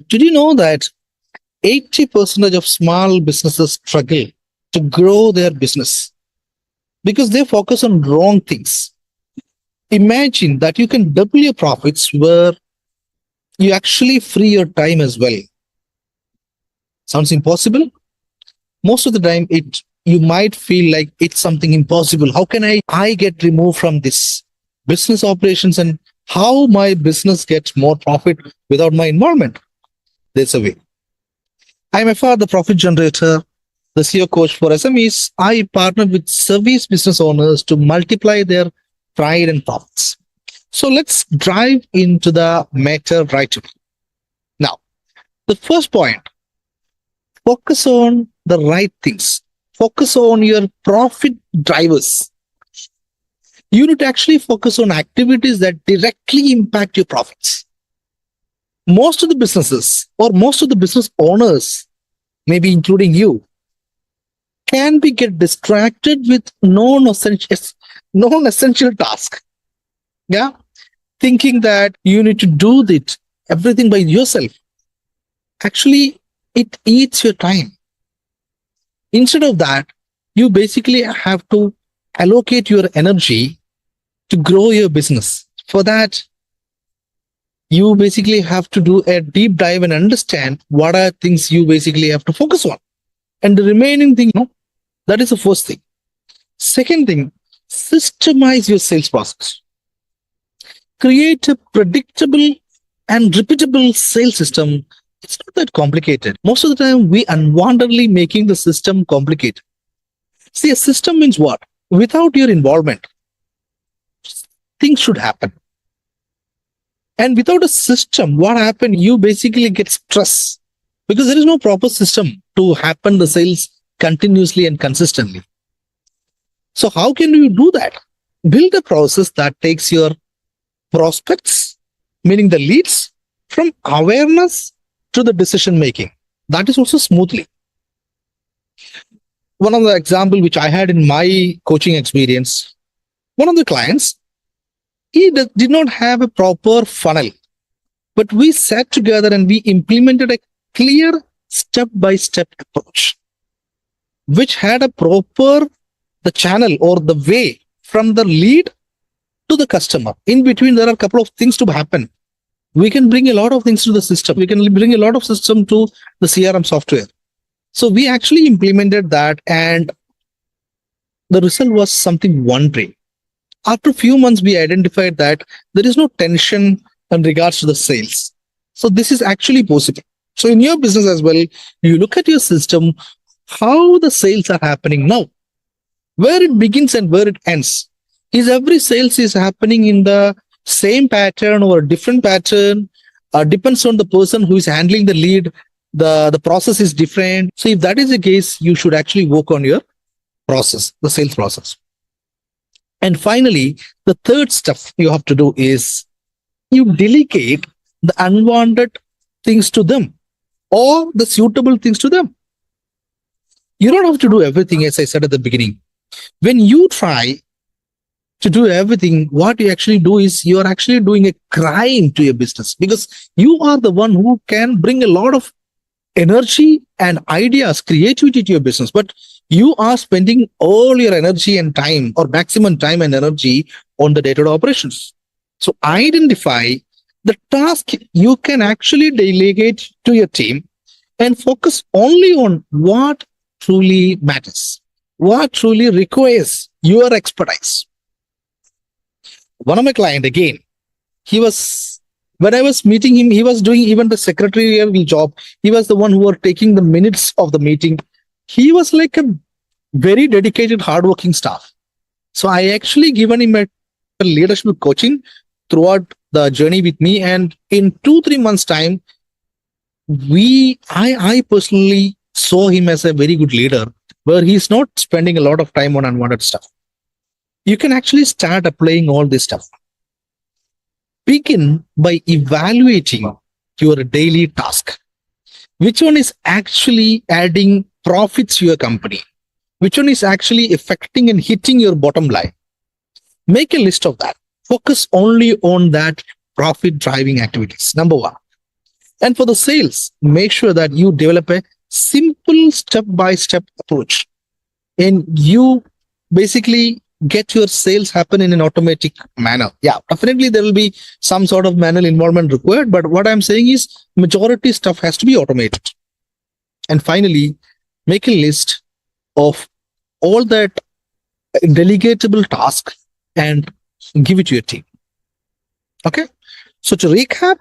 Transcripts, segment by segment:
Did you know that 80% of small businesses struggle to grow their business because they focus on wrong things? Imagine that you can double your profits where you actually free your time as well. Sounds impossible? Most of the time it you might feel like it's something impossible. How can I get removed from this business operations, and how my business gets more profit without my involvement? There's a way. I'm FR, the profit generator, the CEO coach for SMEs. I partner with service business owners to multiply their pride and profits. So let's dive into the matter right away. Now, the first point, focus on the right things. Focus on your profit drivers. You need to actually focus on activities that directly impact your profits. Most of the businesses or most of the business owners, maybe including you, can be get distracted with non-essential task. Yeah, thinking that you need to do it everything by yourself. Actually, it eats your time. Instead of that, you basically have to allocate your energy to grow your business. For that, you basically have to do a deep dive and understand what are things you basically have to focus on. And the remaining thing, that is the first thing. Second thing, systemize your sales process. Create a predictable and repeatable sales system. It's not that complicated. Most of the time, we unwantedly making the system complicated. See, a system means what? Without your involvement, things should happen. And without a system, what happens? You basically get stress because there is no proper system to happen the sales continuously and consistently. So how can you do that? Build a process that takes your prospects, meaning the leads, from awareness to the decision making. That is also smoothly. One of the example which I had in my coaching experience, one of the clients, he did not have a proper funnel, but we sat together and we implemented a clear step-by-step approach, which had a proper the channel or the way from the lead to the customer. In between, there are a couple of things to happen. We can bring a lot of things to the system. We can bring a lot of system to the CRM software. So we actually implemented that, and the result was something one-way. After a few months, we identified that there is no tension in regards to the sales. So this is actually possible. So in your business as well, you look at your system, how the sales are happening now, where it begins and where it ends. Is every sales is happening in the same pattern or a different pattern? Depends on the person who is handling the lead. The process is different. So if that is the case, you should actually work on your process, the sales process. And finally, the third stuff you have to do is you delegate the unwanted things to them or the suitable things to them. You don't have to do everything, as I said at the beginning. When you try to do everything, what you actually do is you are actually doing a crime to your business, because you are the one who can bring a lot of energy and ideas, creativity to your business. But you are spending all your energy and time, or maximum time and energy, on the day-to-day operations. So identify the task you can actually delegate to your team and focus only on what truly matters, what truly requires your expertise. One of my client, again, when I was meeting him, he was doing even the secretarial job. He was the one who was taking the minutes of the meeting. He was like a very dedicated, hardworking staff. So I actually given him a leadership coaching throughout the journey with me. And in 2-3 months time, I personally saw him as a very good leader, where he's not spending a lot of time on unwanted stuff. You can actually start applying all this stuff. Begin by evaluating your daily task. Which one is actually adding profits to your company? Which one is actually affecting and hitting your bottom line? Make a list of that. Focus only on that profit driving activities. Number one. And for the sales, make sure that you develop a simple step-by-step approach and you basically get your sales happen in an automatic manner. Yeah, definitely there will be some sort of manual involvement required, but what I'm saying is majority stuff has to be automated. And finally, make a list of all that delegatable task and give it to your team. Okay. So to recap,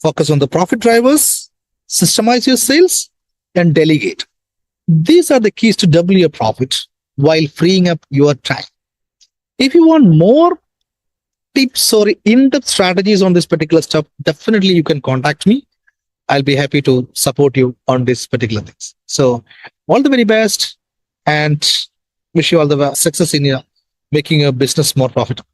focus on the profit drivers, systemize your sales, and delegate. These are the keys to double your profit while freeing up your time. If you want more tips or in-depth strategies on this particular stuff, definitely you can contact me. I'll be happy to support you on this particular things. So all the very best and wish you all the success in your making your business more profitable.